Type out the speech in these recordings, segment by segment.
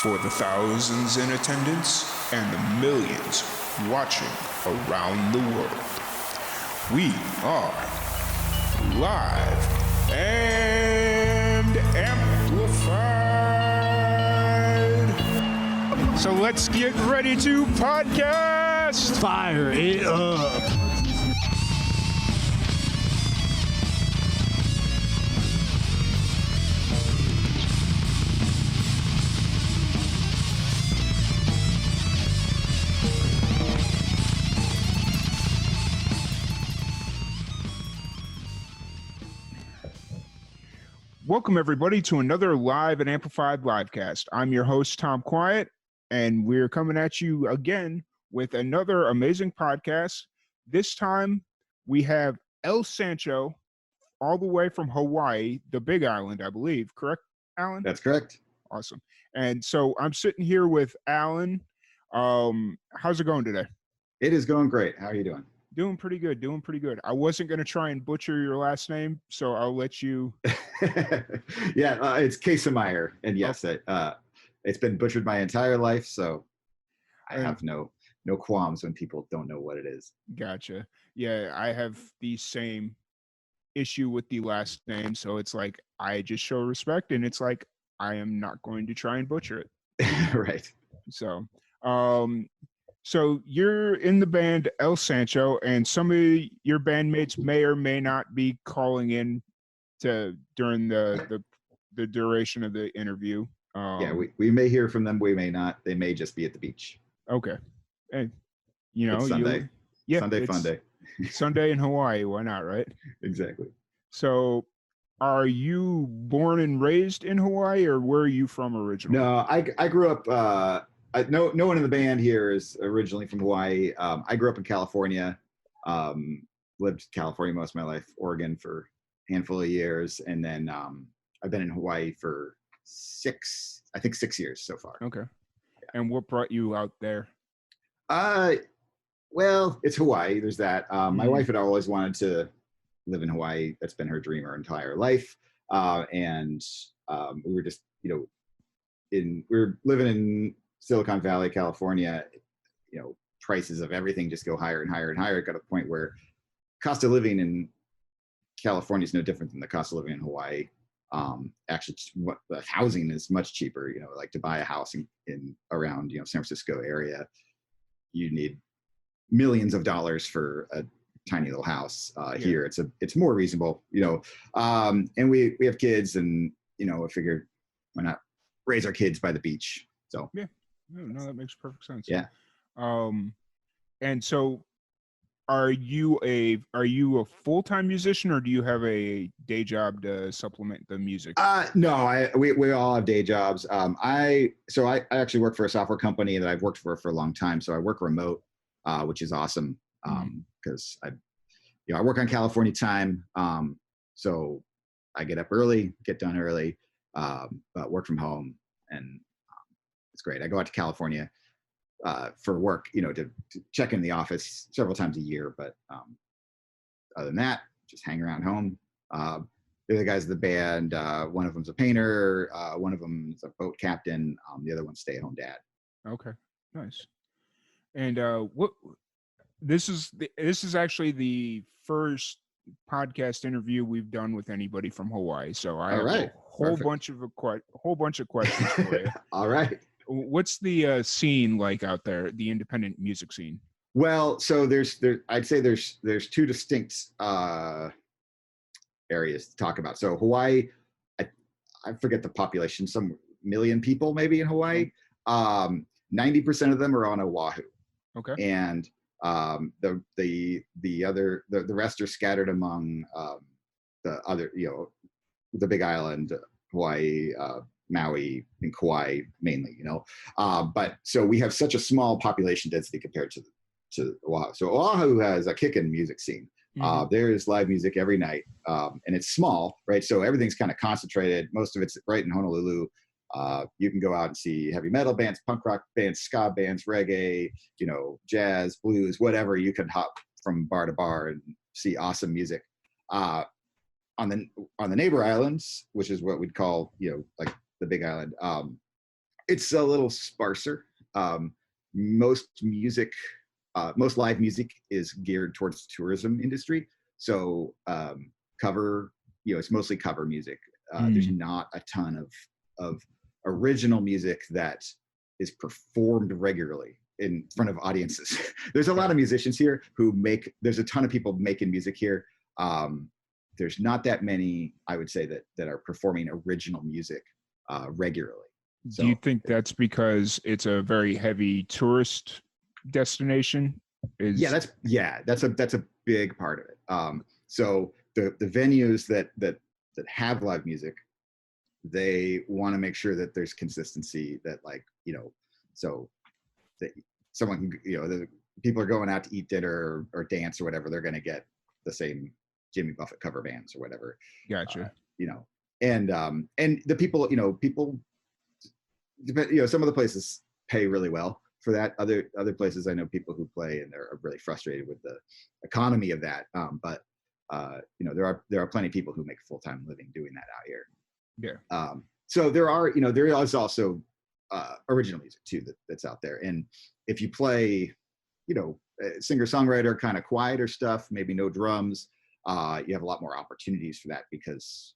For the thousands in attendance and the millions watching around the world, we are live and amplified. So let's get ready to podcast. Fire it up. Welcome, everybody, to another Live and Amplified Livecast. I'm your host, Tom Quiet, and we're coming at you again with another amazing podcast. This time, we have Sancho, all the way from Hawaii, the Big Island, I believe. Correct, Alan? That's correct. Awesome. And so I'm sitting here with Alan. How's it going today? It is going great. How are you doing? Doing pretty good. I wasn't going to try and butcher your last name, so I'll let you. Yeah, it's Kasemeyer. And yes, it's been butchered my entire life, so I have no qualms when people don't know what it is. Gotcha. Yeah, I have the same issue with the last name, so it's like I just show respect, and it's like I am not going to try and butcher it. Right. So you're in the band El Sancho, and some of your bandmates may or may not be calling in during the duration of the interview. Yeah, we may hear from them. We may not. They may just be at the beach. Okay. And it's Sunday. Sunday fun day. Sunday in Hawaii. Why not, right? Exactly. So are you born and raised in Hawaii, or where are you from originally? No, I grew up... no one in the band here is originally from Hawaii. I grew up in California, lived in California most of my life, Oregon for a handful of years. And then I've been in Hawaii for 6 years so far. Okay. Yeah. And what brought you out there? Well, it's Hawaii. There's that. My wife had always wanted to live in Hawaii. That's been her dream her entire life. And we were just, we were living in Silicon Valley, California. Prices of everything just go higher and higher and higher. It got to the point where cost of living in California is no different than the cost of living in Hawaii. Actually, the housing is much cheaper. Like to buy a house in around San Francisco area, you need millions of dollars for a tiny little house. Here, it's more reasonable. And we have kids, and I figured why not raise our kids by the beach. So yeah. No, that makes perfect sense. Yeah. And so are you a full-time musician, or do you have a day job to supplement the music? No, we all have day jobs. I actually work for a software company that I've worked for a long time. So I work remote, which is awesome. Because I work on California time. So I get up early, get done early, but work from home, and it's great. I go out to California for work, to check in the office several times a year. But other than that, just hang around home. The other guys in the band, one of them's a painter, one of them's a boat captain, the other one's stay-at-home dad. Okay, nice. And this is actually the first podcast interview we've done with anybody from Hawaii. So I have a whole bunch of questions for you. All right. What's the scene like out there, the independent music scene? Well, so I'd say there's two distinct areas to talk about. So Hawaii, I forget the population, some million people maybe in Hawaii. 90% of them are on Oahu. Okay. And the rest are scattered among the other, the Big Island, Hawaii, Maui, and Kauai mainly, but so we have such a small population density compared to Oahu. So Oahu has a kickin' music scene. There is live music every night, and it's small, right? So everything's kind of concentrated. Most of it's right in Honolulu. You can go out and see heavy metal bands, punk rock bands, ska bands, reggae, jazz, blues, whatever. You can hop from bar to bar and see awesome music. On the neighbor islands, which is what we'd call, like the Big Island, It's a little sparser. Most music, most live music is geared towards the tourism industry. So cover, it's mostly cover music. There's not a ton of original music that is performed regularly in front of audiences. There's a lot of musicians here there's a ton of people making music here. There's not that many, I would say, that are performing original music regularly. Do you think that's because it's a very heavy tourist destination? That's a big part of it. So the venues that have live music, they want to make sure that there's consistency, that so that someone can, the people are going out to eat dinner or dance or whatever, they're going to get the same Jimmy Buffett cover bands or whatever. Gotcha. And the people, some of the places pay really well for that. Other places, I know people who play and they're really frustrated with the economy of that. But there are plenty of people who make a full-time living doing that out here. Yeah. So there is also original music too that's out there. And if you play, singer-songwriter, kind of quieter stuff, maybe no drums, you have a lot more opportunities for that because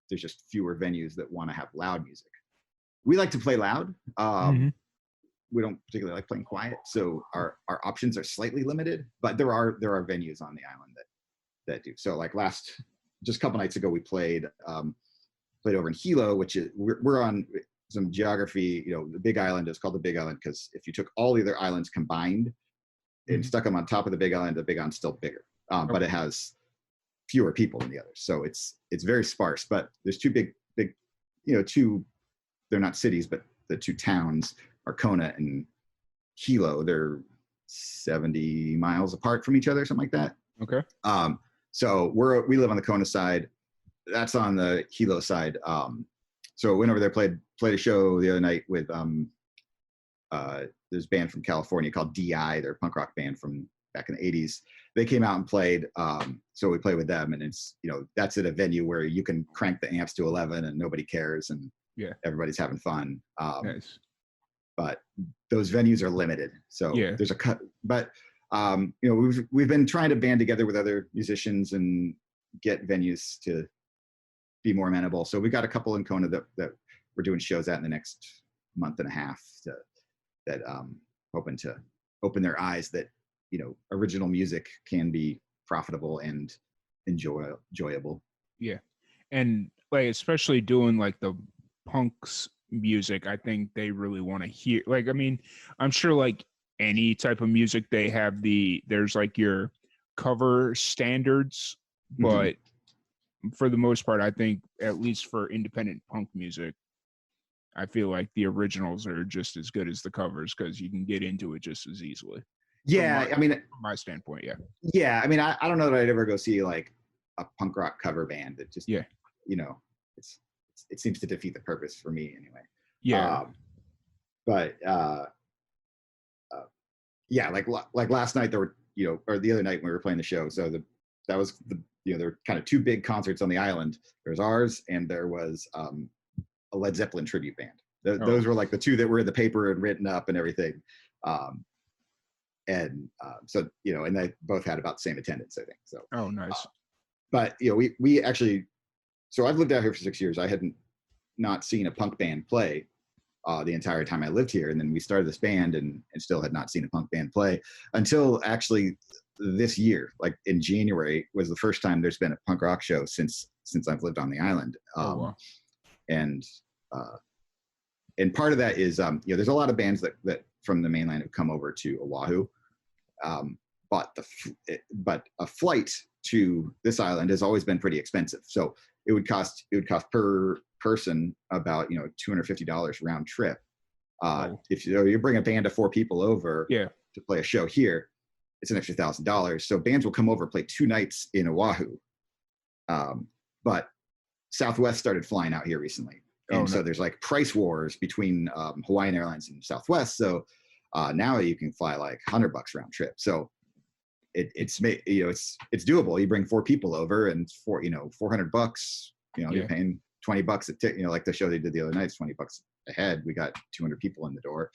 there's just fewer venues that want to have loud music. We like to play loud. We don't particularly like playing quiet, so our options are slightly limited. But there are venues on the island that do. So like just a couple nights ago, we played over in Hilo, which is we're on some geography. The Big Island is called the Big Island because if you took all the other islands combined and stuck them on top of the Big Island's still bigger, but it has fewer people than the others. So it's very sparse. But there's two big, they're not cities, but the two towns are Kona and Hilo. They're 70 miles apart from each other, something like that. Okay. So we live on the Kona side. That's on the Hilo side. So I went over there, played a show the other night with this band from California called DI. They're a punk rock band from back in the 80s. They came out and played. So we played with them, and it's that's at a venue where you can crank the amps to 11 and nobody cares, and everybody's having fun. Nice. But those venues are limited. So there's a cut. But we've been trying to band together with other musicians and get venues to be more amenable. So we got a couple in Kona that we're doing shows at in the next month and a half that hoping to open their eyes that original music can be profitable and enjoyable. Yeah. And like especially doing like the punks music, I think they really want to hear, like, I mean, I'm sure like any type of music they have there's like your cover standards, but for the most part, I think at least for independent punk music, I feel like the originals are just as good as the covers because you can get into it just as easily. Yeah, from my standpoint, yeah. Yeah, I mean, I don't know that I'd ever go see like a punk rock cover band that just it seems to defeat the purpose for me anyway. Yeah. But like last night there were or the other night when we were playing the show. So there were kind of two big concerts on the island. There was ours and there was a Led Zeppelin tribute band. Those were like the two that were in the paper and written up and everything. So and they both had about the same attendance, I think. So Nice. But we actually, so I've lived out here for 6 years. I hadn't not seen a punk band play the entire time I lived here, and then we started this band and still had not seen a punk band play until actually this year. Like in January was the first time there's been a punk rock show since I've lived on the island. Wow. And part of that is there's a lot of bands that from the mainland have come over to Oahu, but a flight to this island has always been pretty expensive. So it would cost per person about $250 round trip. If you bring a band of 4 people over to play a show here, it's an extra $1,000. So bands will come over, play 2 nights in Oahu. But Southwest started flying out here recently. And so there's like price wars between Hawaiian Airlines and Southwest. So now you can fly like $100 round trip. So it's doable. You bring 4 people over and $400, you're paying $20 a ticket, like the show they did the other night, $20 a head. We got 200 people in the door.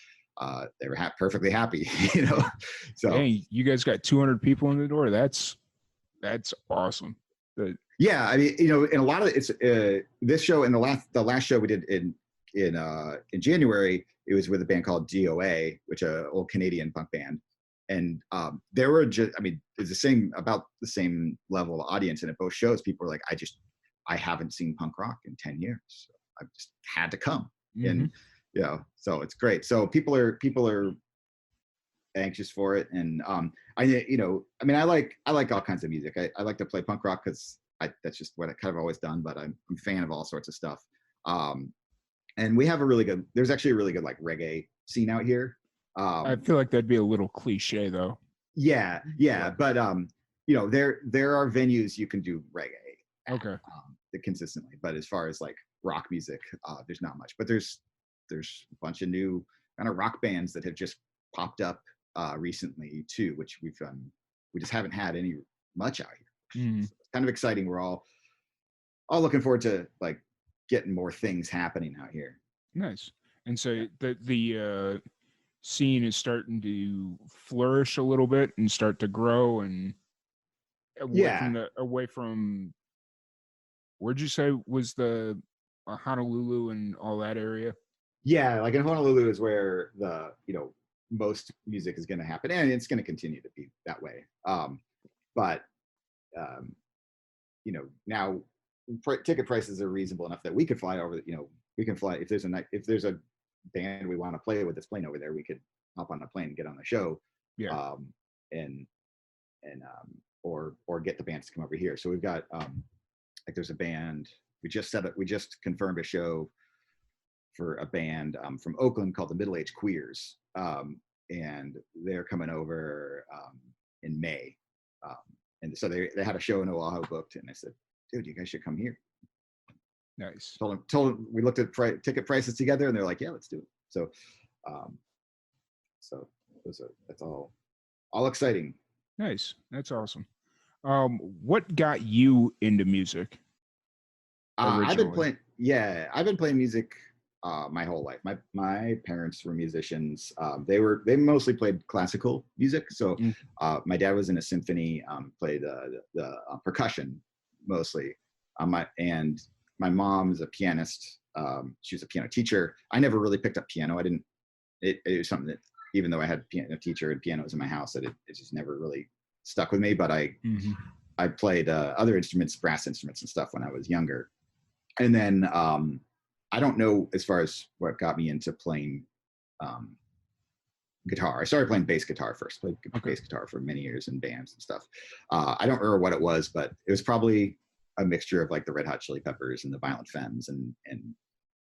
They were perfectly happy, So dang, you guys got 200 people in the door. That's awesome. Yeah, I mean, and a lot of it's this show and the last show we did in January, it was with a band called DOA, which a old Canadian punk band, and they were just, I mean, it's about the same level of audience, and at both shows, people were like, I haven't seen punk rock in 10 years, so I just had to come, and so it's great. So people are anxious for it, and I like all kinds of music. I like to play punk rock because that's just what I kind of always done, but I'm a fan of all sorts of stuff. And we have there's actually a really good like reggae scene out here. I feel like that'd be a little cliche though. Yeah, but there are venues you can do reggae at, consistently, but as far as like rock music, there's not much. But there's a bunch of new kind of rock bands that have just popped up recently too, which we just haven't had any much out here. So it's kind of exciting. We're all looking forward to like getting more things happening out here. Nice. And so the scene is starting to flourish a little bit and start to grow, and away from where'd you say was the Honolulu and all that area? Yeah, like in Honolulu is where the most music is going to happen, and it's going to continue to be that way. But now ticket prices are reasonable enough that we could fly over. We can fly if there's a band we want to play with that's playing over there. We could hop on a plane and get on the show, or get the bands to come over here. So we've got like there's a band we just confirmed a show for a band from Oakland called the Middle Age Queers, and they're coming over in May, and so they had a show in Oahu booked, and I said, dude, you guys should come here. Nice. Told them we looked at ticket prices together, and they're like, yeah, let's do it. So that's all exciting. Nice. That's awesome. What got you into music? I've been playing music my whole life. My parents were musicians. They mostly played classical music. So my dad was in a symphony, played the percussion mostly. And my mom is a pianist. She was a piano teacher. I never really picked up piano. I didn't. It was something that, even though I had a piano teacher and pianos in my house, it just never really stuck with me. But I played other instruments, brass instruments and stuff when I was younger. And then I don't know as far as what got me into playing guitar. I started playing bass guitar first. Played bass guitar for many years in bands and stuff. I don't remember what it was, but it was probably a mixture of like the Red Hot Chili Peppers and the Violent Femmes and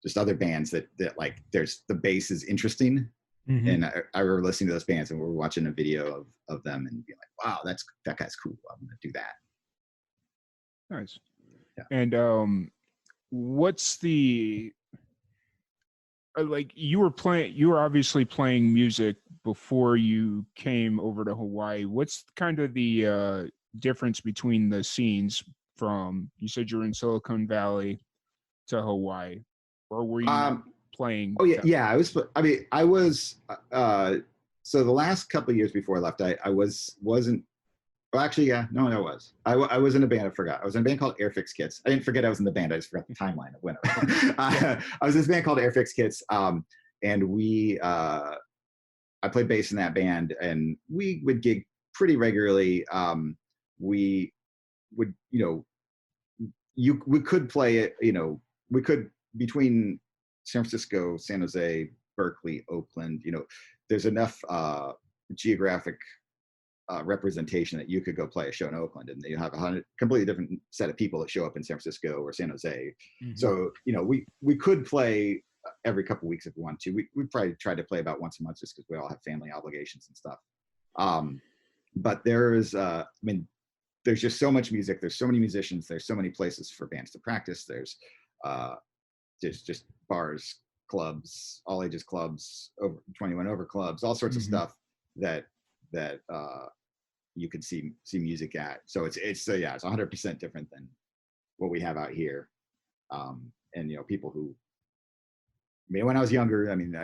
just other bands that like the bass is interesting. And I remember listening to those bands, and we were watching a video of them and being like, wow, that guy's cool. I'm gonna do that. Nice. Yeah. And what's the like you were obviously playing music before you came over to Hawaii. What's kind of the difference between the scenes from, you said you're in Silicon Valley to Hawaii, or were you playing? Oh yeah. I was so the last couple of years before I left, I wasn't. Well, actually, yeah, no, I was. I was in a band. I forgot. I was in a band called Airfix Kits. I didn't forget I was in the band. I just forgot the timeline of when I was in this band called Airfix Kits, and I played bass in that band, and we would gig pretty regularly. We would, we could play it. We could, between San Francisco, San Jose, Berkeley, Oakland. There's enough geographic representation that you could go play a show in Oakland, and you have a completely different set of people that show up in San Francisco or San Jose. So we could play every couple of weeks if we wanted to. We probably try to play about once a month just because we all have family obligations and stuff. But there's just so much music. There's so many musicians. There's so many places for bands to practice. There's just bars, clubs, all ages clubs, over 21 over clubs, all sorts of stuff that you could see music at. So it's 100% different than what we have out here. you know, people who, I mean, when I was younger, I mean,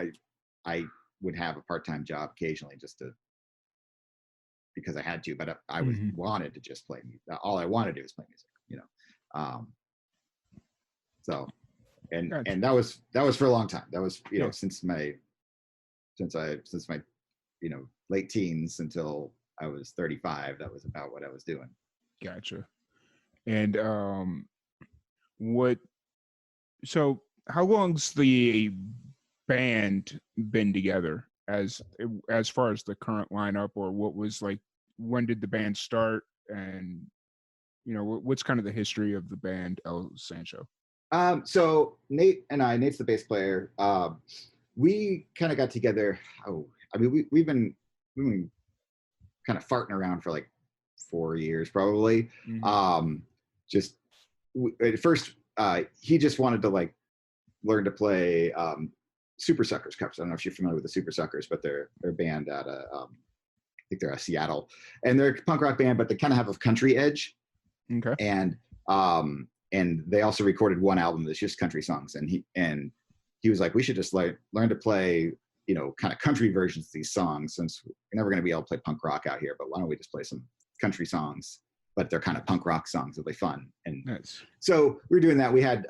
I would have a part-time job occasionally just to, because I had to, but I was wanted to just play music. All I wanted to do was play music, you know. So, and Gotcha. and that was for a long time. That was, you know, Yeah. since my, you know, late teens until I was 35. That was about what I was doing. Gotcha. And what? So, how long's the band been together as far as the current lineup, or what was like? When did the band start? And you know, what's kind of the history of the band El Sancho? So Nate's the bass player. We kind of got together. I mean, we've been kind of farting around for like 4 years, probably. Just at first, he just wanted to like learn to play Super Suckers cups. I don't know if you're familiar with the Super Suckers, but they're a band out of I think they're out of Seattle, and they're a punk rock band, but they kind of have a country edge. Okay. And they also recorded one album that's just country songs, and he was like, we should just like learn to play, you know, kind of country versions of these songs, since we're never going to be able to play punk rock out here, but why don't we just play some country songs, but they're kind of punk rock songs. It'll be fun. And Nice. so we were doing that. We had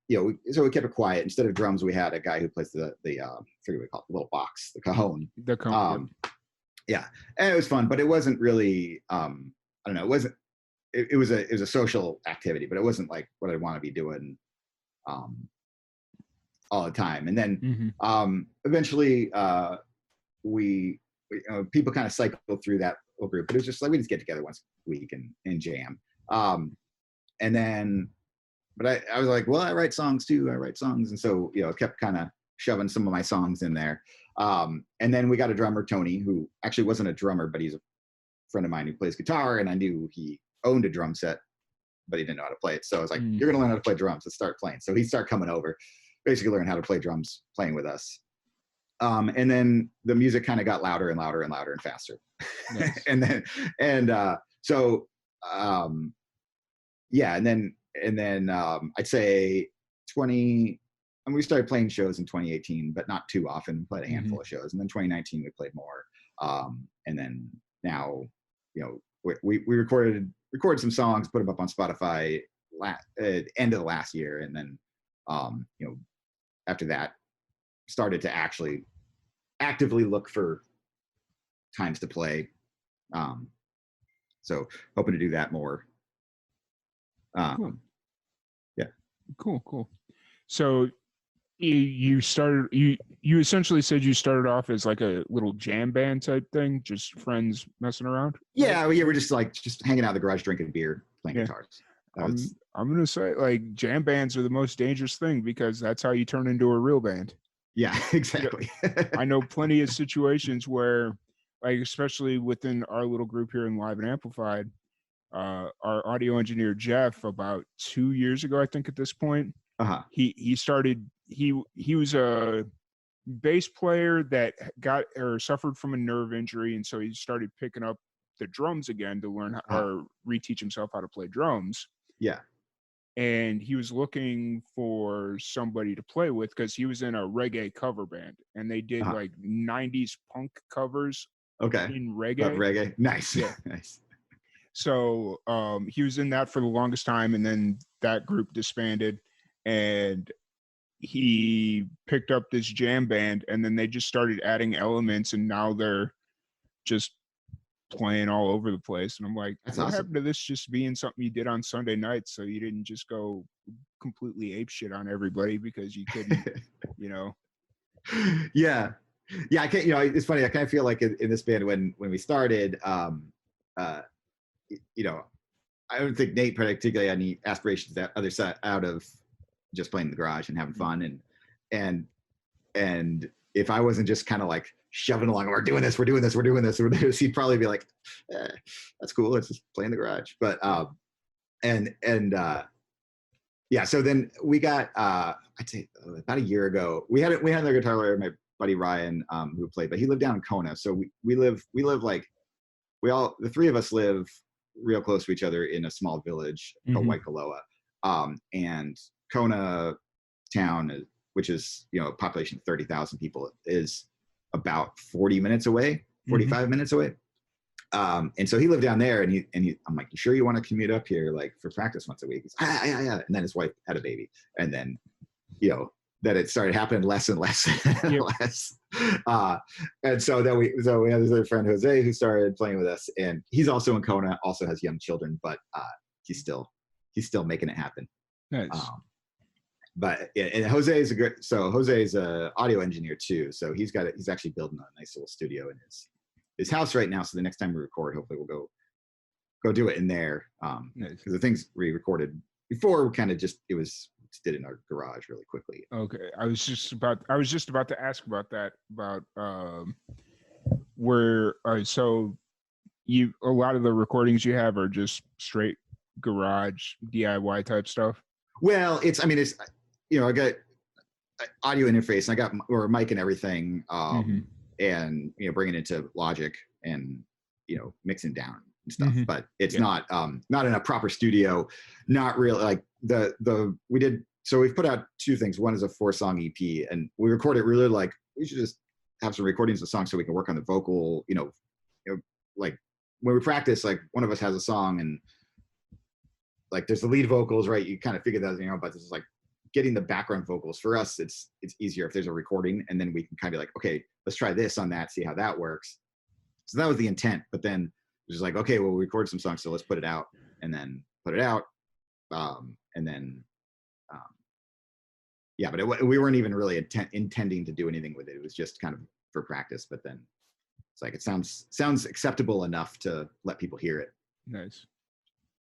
you know, so we kept it quiet. Instead of drums, we had a guy who plays the I forget what we call it, the little box, the cajon. The cajon. Yeah, and it was fun, but it wasn't really I don't know, it was a social activity, but it wasn't like what I want to be doing all the time. And then eventually we people kind of cycled through that little group, but it was just like we just get together once a week and jam. And then, but I was like, well, I write songs too. I write songs, and so, you know, I kept kind of shoving some of my songs in there. And then we got a drummer, Tony, who actually wasn't a drummer, but he's a friend of mine who plays guitar, and I knew he owned a drum set, but he didn't know how to play it. So I was like, you're gonna learn how to play drums. Let's start playing. So he started coming over, basically learn how to play drums, playing with us. And then the music kind of got louder and louder and louder and faster. Nice. Yeah, and then I'd say 20. I mean, we started playing shows in 2018, but not too often. We played a handful of shows, and then 2019 we played more. And then now, you know, we recorded some songs, put them up on Spotify end of the last year, and then you know, after that, started to actually actively look for times to play. So hoping to do that more. Cool. Yeah. Cool. So you essentially said you started off as like a little jam band type thing, just friends messing around. Yeah, we're just hanging out in the garage, drinking beer, playing guitars. I'm gonna say, like, jam bands are the most dangerous thing, because that's how you turn into a real band. Yeah, exactly. You know, I know plenty of situations where, like, especially within our little group here in Live and Amplified, our audio engineer Jeff, about 2 years ago, I think at this point, he started. He was a bass player that got or suffered from a nerve injury, and so he started picking up the drums again to learn or reteach himself how to play drums. Yeah. And he was looking for somebody to play with, because he was in a reggae cover band, and they did like 90s punk covers. In reggae. Reggae. Nice. Yeah. Nice. So he was in that for the longest time, and then that group disbanded, and he picked up this jam band, and then they just started adding elements, and now they're just playing all over the place. And I'm like, that's what awesome. happened to this just being something you did on Sunday nights, so you didn't just go completely ape shit on everybody because you couldn't, you know? Yeah. I can't, you know, it's funny, I kind of feel like in this band when we started, you know, I don't think Nate particularly had any aspirations that other side out of just playing in the garage and having fun. And if I wasn't just kind of like shoving along, we're doing this, he'd probably be like, that's cool, let's just play in the garage. But yeah, so then we got I'd say about a year ago, we had another guitar player, my buddy Ryan, who played, but he lived down in Kona. So we live like, the three of us live real close to each other in a small village called Waikoloa. And Kona town, which is, a population of 30,000 people, is about 40 minutes away, 45 minutes away. And so he lived down there, and I'm like, you sure you want to commute up here like for practice once a week? He's, yeah. And then his wife had a baby, and then, that it started happening less and less and less. And so we had this other friend, Jose, who started playing with us, and he's also in Kona, also has young children, but he's still making it happen. Nice. But and Jose's a audio engineer too. So he's actually building a nice little studio in his house right now. So the next time we record, hopefully we'll go do it in there. Nice. Because the things we recorded before kind of just did in our garage really quickly. Okay. I was just about to ask about that, about where so a lot of the recordings you have are just straight garage DIY type stuff. Well, I got audio interface, and I got or mic and everything, and bringing it to Logic and mixing down and stuff. But it's not in a proper studio. Not really like So we've put out two things. One is a 4-song EP, and we record it really like we should just have some recordings of songs so we can work on the vocal. Like when we practice, like one of us has a song and like there's the lead vocals, right? You kind of figure that, but this is like getting the background vocals. For us, it's easier if there's a recording, and then we can kind of be like, okay, let's try this on that, see how that works. So that was the intent. But then it was like, okay, well, we recorded some songs, so let's put it out, and then put it out, and then. But we weren't even really intending to do anything with it. It was just kind of for practice. But then it's like it sounds acceptable enough to let people hear it. Nice.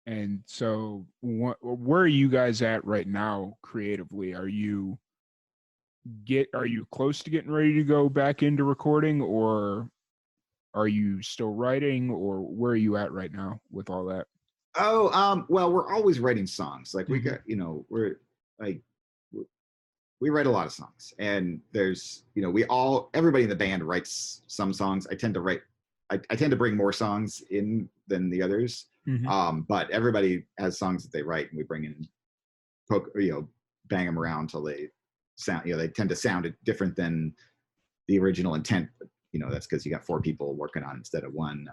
And so, where are you guys at right now creatively? Are you close to getting ready to go back into recording, or are you still writing, or where are you at right now with all that? Oh, well, we're always writing songs. Like we got, we write a lot of songs, and there's, everybody in the band writes some songs. I tend to bring more songs in than the others. But everybody has songs that they write, and we bring in, bang them around till they sound, they tend to sound different than the original intent. But, that's because you got 4 people working on it instead of 1.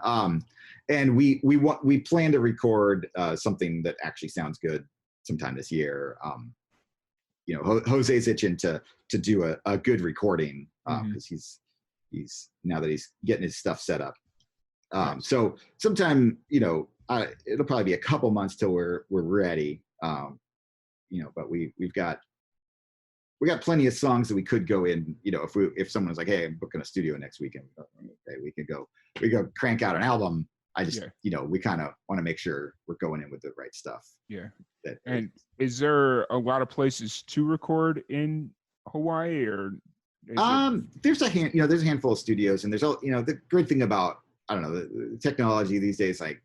And we plan to record something that actually sounds good sometime this year. Jose's itching to do a good recording because he's now that he's getting his stuff set up. So sometime, it'll probably be a couple months till we're ready. But we've got plenty of songs that we could go in. If someone was like, "Hey, I'm booking a studio next weekend," okay, we go crank out an album. I just, we kind of want to make sure we're going in with the right stuff. Yeah. And is there a lot of places to record in Hawaii, or? There's a handful of studios, and there's the great thing about, I don't know, the technology these days, like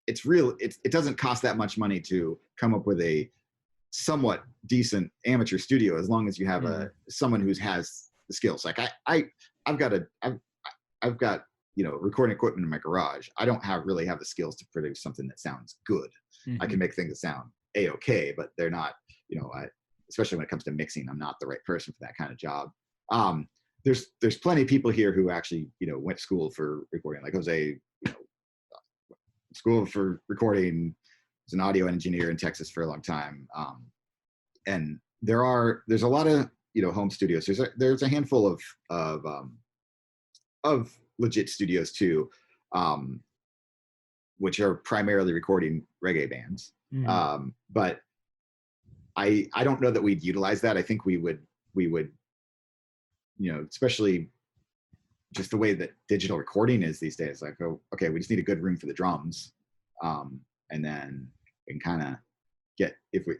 it doesn't cost that much money to come up with a somewhat decent amateur studio, as long as you have someone who has the skills. Like I've got recording equipment in my garage. I don't really have the skills to produce something that sounds good. I can make things that sound a-okay, but they're not, especially when it comes to mixing, I'm not the right person for that kind of job. There's plenty of people here who actually, went to school for recording, like Jose, school for recording, was an audio engineer in Texas for a long time. And there's a lot of, home studios. There's a handful of legit studios too, which are primarily recording reggae bands. But I don't know that we'd utilize that. I think we would, especially just the way that digital recording is these days, like, oh, okay, we just need a good room for the drums. And then we can kind of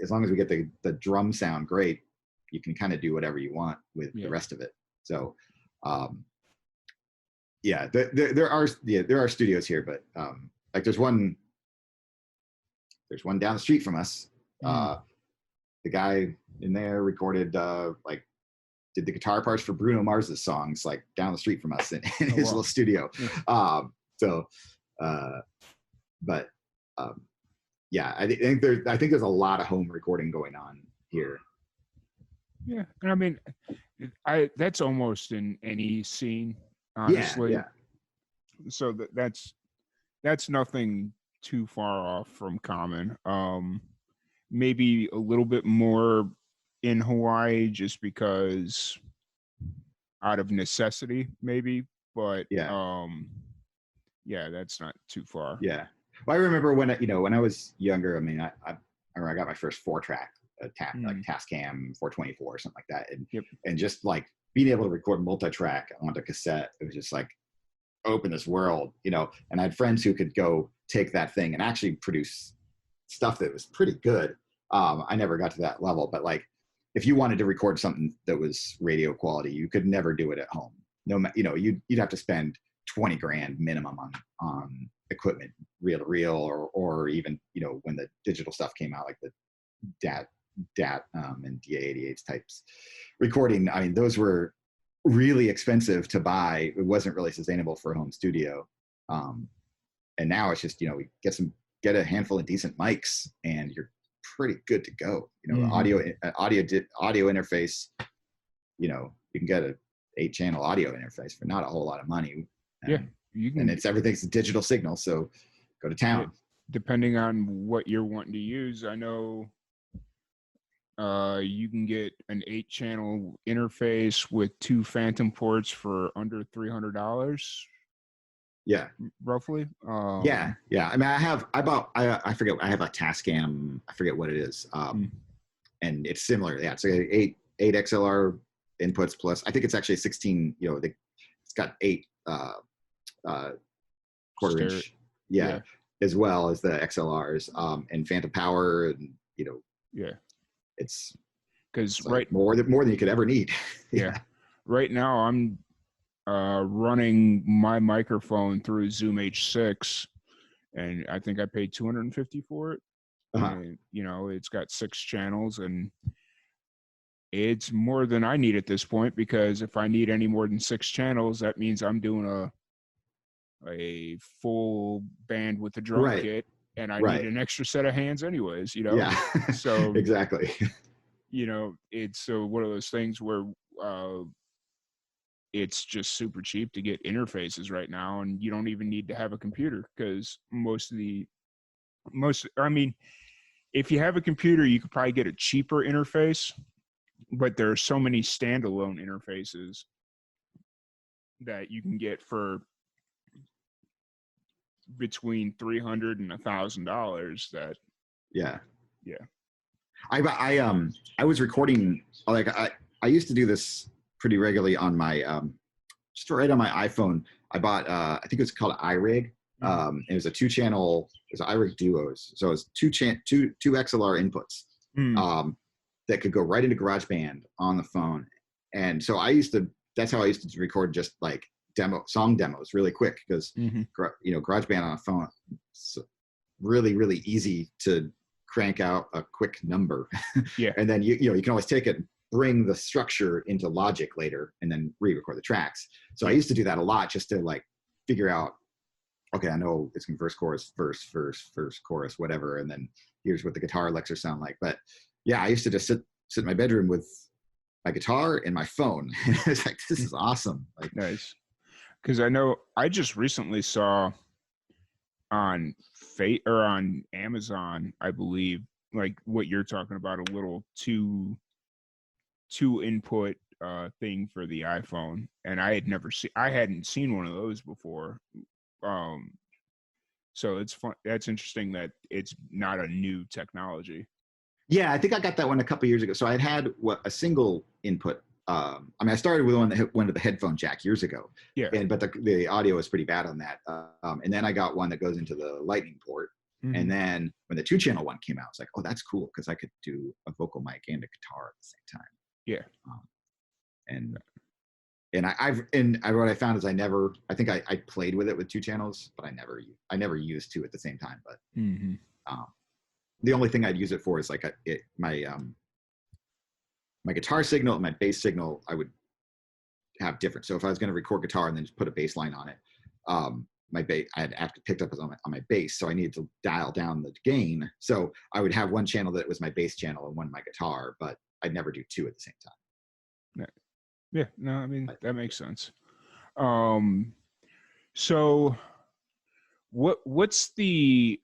as long as we get the drum sound great, you can kind of do whatever you want with the rest of it. So, there are studios here, but like there's one down the street from us. The guy in there recorded did the guitar parts for Bruno Mars's songs like down the street from us in his little studio. I think there's a lot of home recording going on here. Yeah, and I mean, that's almost in any scene, Yeah, honestly. yeah. So that's nothing too far off from common. Maybe a little bit more in Hawaii just because out of necessity, maybe, but Yeah. yeah, that's not too far. Yeah. Well, I remember when when I was younger. I mean, I remember I got my first 4-track like Tascam 424 or something like that, Yep. and just like being able to record multi-track onto cassette, it was just like open this world, And I had friends who could go take that thing and actually produce stuff that was pretty good. I never got to that level, but like if you wanted to record something that was radio quality, you could never do it at home. No, you'd have to spend 20 grand minimum on equipment, reel to reel, or even when the digital stuff came out, like the DAT and DA88 types recording. I mean, those were really expensive to buy. It wasn't really sustainable for a home studio. And now it's just we get a handful of decent mics and you're pretty good to go. Audio interface. You can get a 8-channel audio interface for not a whole lot of money. You can, and everything's a digital signal, so go to town. Yeah, depending on what you're wanting to use, I know you can get an 8-channel interface with 2 phantom ports for under $300. Yeah, roughly. Yeah. I mean, I have a Tascam. I forget what it is. And it's similar. Yeah, it's like 8 XLR inputs plus. I think it's actually 16. It's got 8 quarter-inch. Yeah, as well as the XLRs and phantom power, and Yeah. It's because more than you could ever need. Yeah. Right now I'm running my microphone through Zoom H6, and I think I paid $250 for it. And it's got 6 channels, and it's more than I need at this point, because if I need any more than 6 channels, that means I'm doing a full band with a drum kit, and I need an extra set of hands anyways, Yeah. So exactly. It's one of those things where it's just super cheap to get interfaces right now, and you don't even need to have a computer, because if you have a computer, you could probably get a cheaper interface, but there are so many standalone interfaces that you can get for between $300 and $1,000 that yeah. I was recording, like I used to do this pretty regularly on my just right on my iPhone. I bought I think it was called iRig. It was a 2-channel, it was iRig Duos, so it's two XLR inputs that could go right into GarageBand on the phone. And so that's how I used to record, just like song demos really quick, because GarageBand on a phone, it's really, really easy to crank out a quick number. Yeah. And then you can always take it, bring the structure into Logic later, and then re-record the tracks. So I used to do that a lot, just to like figure out, okay, I know it's verse, chorus, verse, chorus, whatever, and then here's what the guitar licks sound like. But yeah, I used to just sit in my bedroom with my guitar and my phone. It's like, this is awesome. Like, nice. Because I know I just recently saw on on Amazon, I believe, like what you're talking about, a little two input thing for the iPhone, and I hadn't seen one of those before. So it's fun. That's interesting that it's not a new technology. Yeah, I think I got that one a couple years ago. So I had a single input. I started with one that went to the headphone jack years ago. Yeah. But the audio was pretty bad on that. And then I got one that goes into the Lightning port. Mm-hmm. And then when the 2-channel one came out, I was like, oh, that's cool, because I could do a vocal mic and a guitar at the same time. Yeah. What I found is I think I played with it with 2 channels, but I never used 2 at the same time. But the only thing I'd use it for is like my guitar signal and my bass signal, I would have different. So if I was going to record guitar and then just put a bass line on it, my bass, I had picked up on my bass, so I needed to dial down the gain. So I would have one channel that was my bass channel and one my guitar, but I'd never do two at the same time. Yeah, no, I mean that makes sense. So what's the,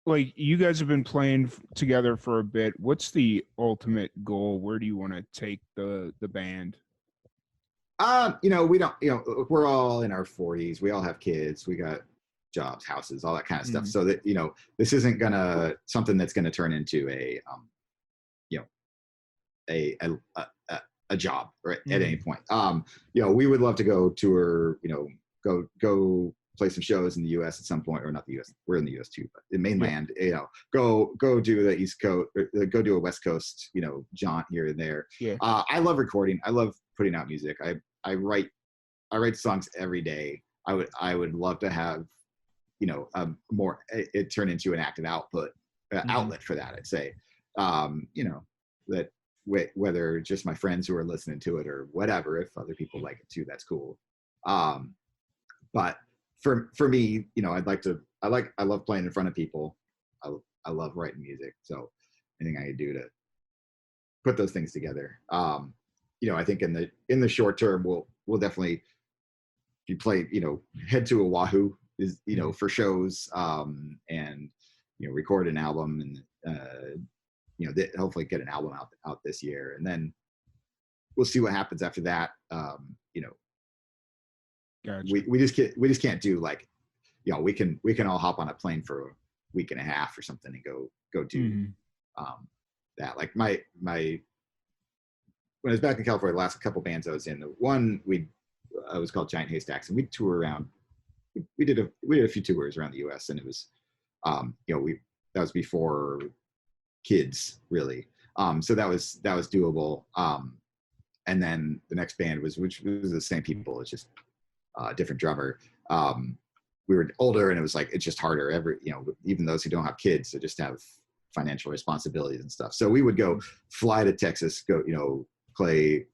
like, you guys have been playing together for a bit. What's the ultimate goal? Where do you want to take the band? We don't, we're all in our 40s. We all have kids. We got jobs, houses, all that kind of stuff. So that, this isn't something that's gonna turn into a job, right, at any point. We would love to go tour, go play some shows in the US at some point, or not the US, we're in the US too, but the mainland, go do the East Coast, go do a West Coast, jaunt here and there. I love recording. I love putting out music. I write songs every day. I would love to have, more, it turn into an active outlet for that, I'd say. That whether just my friends who are listening to it or whatever, if other people like it too, that's cool. But for me, I love playing in front of people. I love writing music. So anything I can do to put those things together. I think in the short term, we'll definitely, if you play, head to Oahu is, for shows, and, record an album and, hopefully get an album out this year, and then we'll see what happens after that. Gotcha. We just can't do like, we can all hop on a plane for a week and a half or something and go do that. Like my when I was back in California, the last couple bands I was in, the one I was called Giant Haystacks, and we'd tour around. We did a few tours around the U.S. and it was, that was before kids really. So that was doable. And then the next band which was the same people. It's just different drummer. We were older and it was like, it's just harder. Even those who don't have kids, they just have financial responsibilities and stuff. So we would go fly to Texas, go, play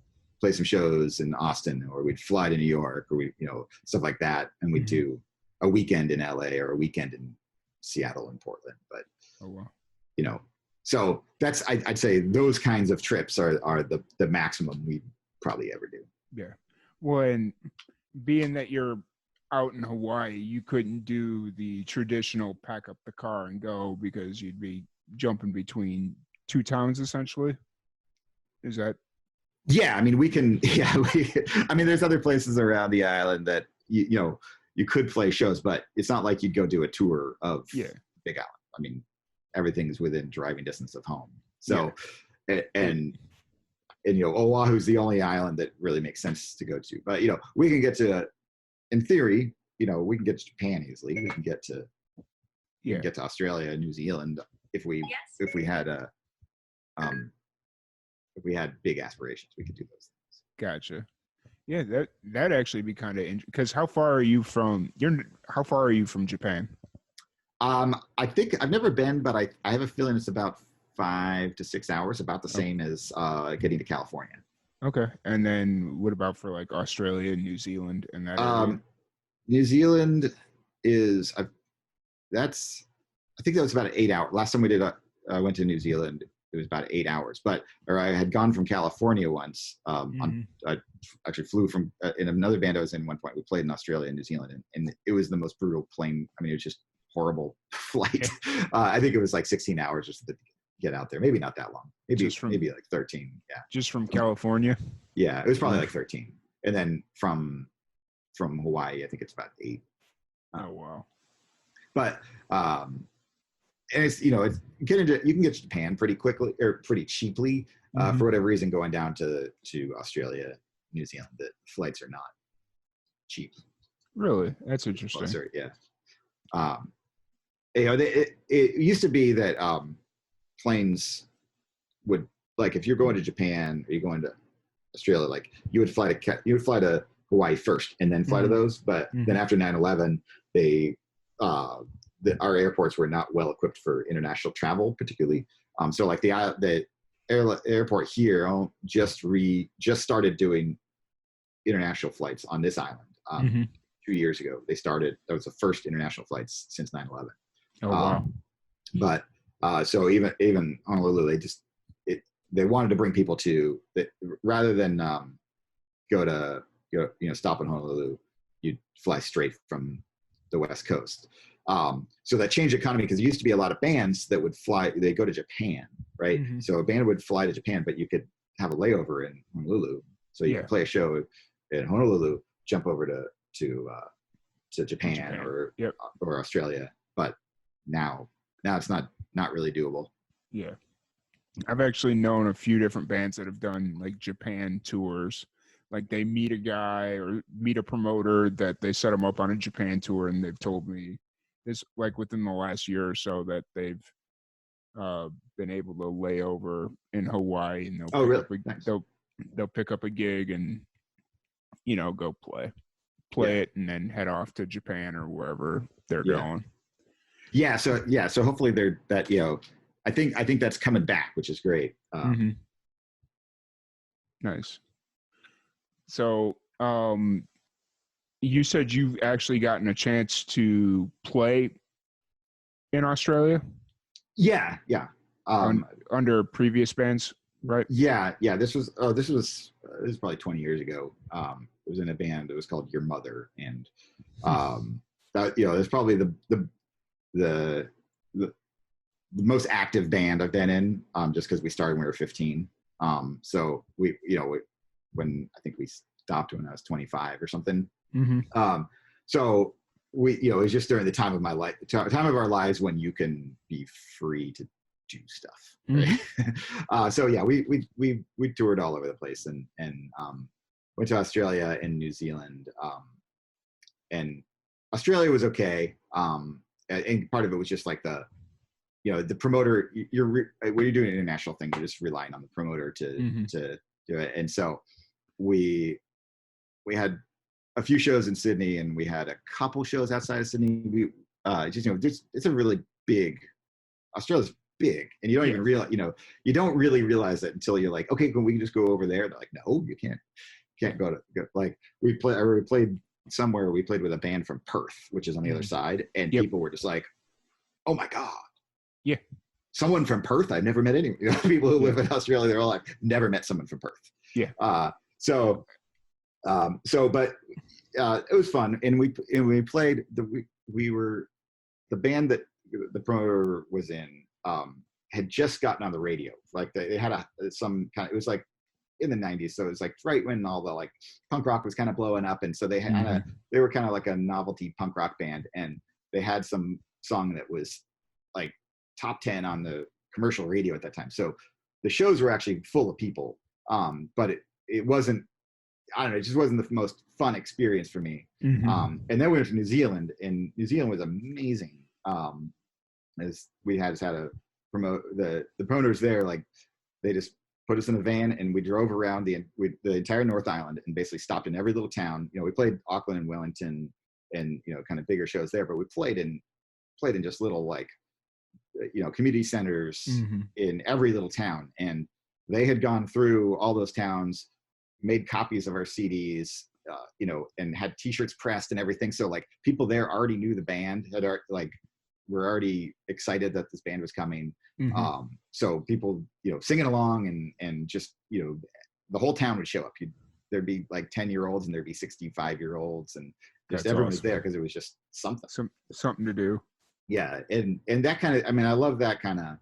some shows in Austin, or we'd fly to New York, or stuff like that. And we'd do a weekend in LA or a weekend in Seattle and Portland. But, so that's, I'd say those kinds of trips are the maximum we probably ever do. Yeah. Well, and being that you're out in Hawaii, you couldn't do the traditional pack up the car and go, because you'd be jumping between two towns essentially. Is that? Yeah. I mean, we can, there's other places around the island that, you could play shows, but it's not like you'd go do a tour of Big Island. I mean, everything's within driving distance of home. So, and Oahu's the only island that really makes sense to go to. But, we can get to, in theory, we can get to Japan easily. We can get to, get to Australia and New Zealand if we had if we had big aspirations, we could do those things. Gotcha. Yeah, that'd actually be kind of interesting. Because how far are you from Japan? I think I've never been, but I have a feeling it's about 5 to 6 hours, about the same as getting to California. Okay. And then what about for like Australia and New Zealand and that area? New Zealand is I think that was about 8 hours. Last time I went to New Zealand, it was about 8 hours. I had gone from California once. I actually flew from in another band I was in one point. We played in Australia and New Zealand, and it was the most brutal plane. I mean, it was just horrible flight. I think it was like 16 hours just to get out there. Maybe not that long. Maybe like 13. Yeah. Just from California? Yeah, it was probably like 13. And then from Hawaii, I think it's about 8. Oh wow. But and it's you can get to Japan pretty quickly or pretty cheaply for whatever reason. Going down to Australia, New Zealand, the flights are not cheap. Really, that's interesting. Closer, yeah. It used to be that planes would, like, if you're going to Japan or you're going to Australia, like you would fly to Hawaii first and then fly to those. But then after 9/11, our airports were not well equipped for international travel, particularly. So like the airport here just started doing international flights on this island 2 years ago. They started. That was the first international flights since 9/11. Oh wow. But so even Honolulu, they wanted to bring people to that rather than stop in Honolulu, you'd fly straight from the West Coast. So that changed the economy because there used to be a lot of bands that would fly. They go to Japan, right? Mm-hmm. So a band would fly to Japan, but you could have a layover in Honolulu, so you could play a show in Honolulu, jump over to Japan. Or Australia. But now it's not really doable. Yeah. I've actually known a few different bands that have done like Japan tours. Like they meet a guy or meet a promoter that they set them up on a Japan tour, and they've told me this like within the last year or so that they've been able to lay over in Hawaii, and they'll pick up a gig and go play it and then head off to Japan or wherever they're going. Yeah. So hopefully I think that's coming back, which is great. Nice. So, you said you've actually gotten a chance to play in Australia? Yeah. Under previous bands, right? Yeah. This was probably 20 years ago. It was in a band. It was called Your Mother, and it's probably the most active band I've been in, just because we started when we were 15. So when I think we stopped when I was 25 or something. Mm-hmm. So it was just during the time of our lives when you can be free to do stuff. Right? Mm-hmm. So yeah, we toured all over the place and went to Australia and New Zealand. And Australia was okay. And part of it was just like the promoter, when you're doing an international thing, you're just relying on the promoter to do it. And so we had a few shows in Sydney, and we had a couple shows outside of Sydney. It's a really big, Australia's big, and you don't even realize, you don't really realize it until you're like, okay, we can just go over there. They're like, no, you can't go like we played somewhere. We played with a band from Perth, which is on the other side, and people were just like, oh my God. Yeah. Someone from Perth? I've never met any people who live in Australia. They're all like, never met someone from Perth. Yeah. But it was fun. And we played we were the band that the promoter was in, had just gotten on the radio. Like they had it was like in the 90s. So it was like right when all the like punk rock was kind of blowing up. And so they were kind of like a novelty punk rock band. And they had some song that was like top 10 on the commercial radio at that time. So the shows were actually full of people. But it wasn't, I don't know, it just wasn't the most fun experience for me. And then we went to New Zealand, and New Zealand was amazing. As we had a the promoters there, like they just put us in a van and we drove around the entire North Island and basically stopped in every little town. We played Auckland and Wellington and, kind of bigger shows there, but we played in just little like, community centers in every little town. And they had gone through all those towns, made copies of our CDs, and had t-shirts pressed and everything. So like people there already knew the band, were already excited that this band was coming. So people, singing along and just, the whole town would show up. There'd be like 10-year-olds and there'd be 65-year-olds, and just everyone was there because it was just something to do. Yeah. And that kind of, I love that kind of,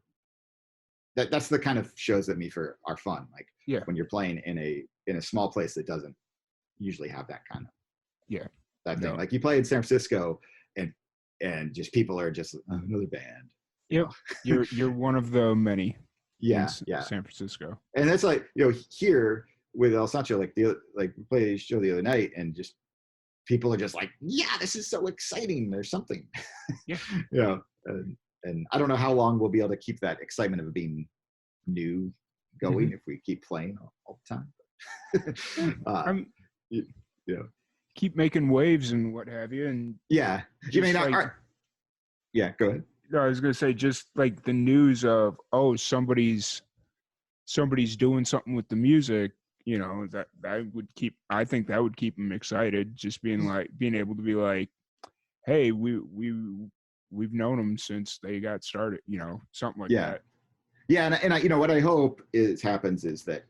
that's the kind of shows that are fun. Like when you're playing in a small place that doesn't usually have that kind of, that thing. Like you play in San Francisco and just people are just another band. Yep. You're one of the many. Yeah. San Francisco. And that's like, here with El Sancho, like we played a show the other night, and just people are just like, yeah, this is so exciting. There's something. Yeah. And I don't know how long we'll be able to keep that excitement of being new going if we keep playing all the time. Keep making waves and what have you. And yeah, go ahead. No, I was gonna say, just like the news of somebody's doing something with the music, you know, that would keep, I think that would keep them excited, just being able to be like, hey, we've known them since they got started, you know, something like Yeah. that. Yeah. And I, what I hope happens is that,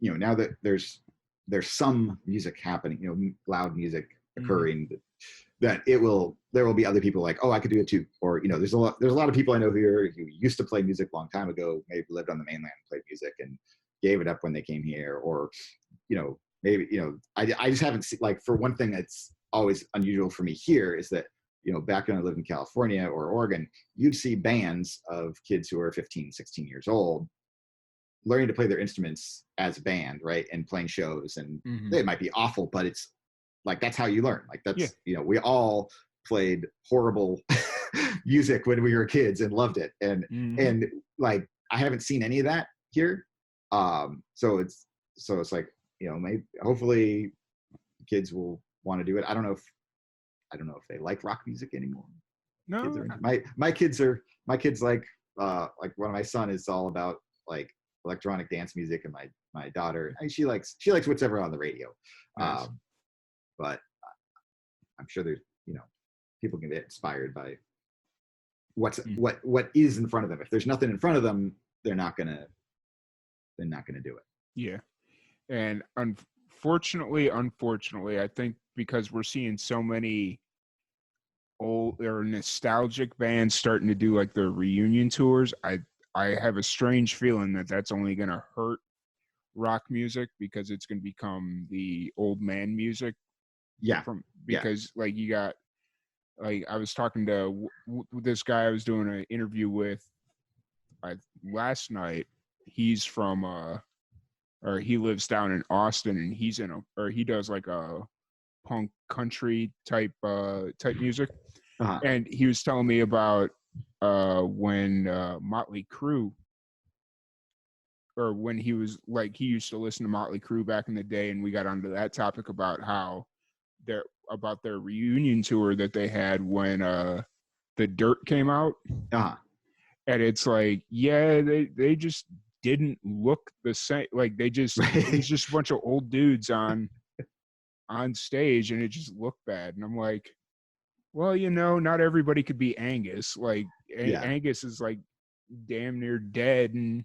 now that there's some music happening, loud music occurring, that there will be other people like, oh, I could do it too. Or, there's a lot of people I know here who used to play music a long time ago, maybe lived on the mainland and played music and gave it up when they came here. Or, maybe, I just haven't seen, like, for one thing that's always unusual for me here is that, back when I lived in California or Oregon, you'd see bands of kids who are 15, 16 years old learning to play their instruments as a band, right? And playing shows, and they might be awful, but it's like, that's how you learn. Like, that's, we all played horrible music when we were kids and loved it. And like, I haven't seen any of that here. So it's like, maybe, hopefully kids will want to do it. I don't know if they like rock music anymore. No, my kids like one of my son is all about like electronic dance music, and my daughter, she likes whatever on the radio. nice. But I'm sure there's, people can get inspired by what is in front of them. If there's nothing in front of them, they're not gonna do it. Yeah. And unfortunately, I think because we're seeing so many old or nostalgic bands starting to do like their reunion tours, I have a strange feeling that that's only going to hurt rock music, because it's going to become the old man music. Yeah. Because like, you got, like, I was talking to this guy I was doing an interview with last night. He's from or he lives down in Austin, and he does like a punk country type music. And he was telling me about when Motley Crue, or when he was like, he used to listen to Motley Crue back in the day, and we got onto that topic about how about their reunion tour that they had when The Dirt came out. And it's like, yeah, they just didn't look the same. Like, it was just a bunch of old dudes on stage, and it just looked bad. And I'm like, well, not everybody could be Angus. Like, Angus is like damn near dead and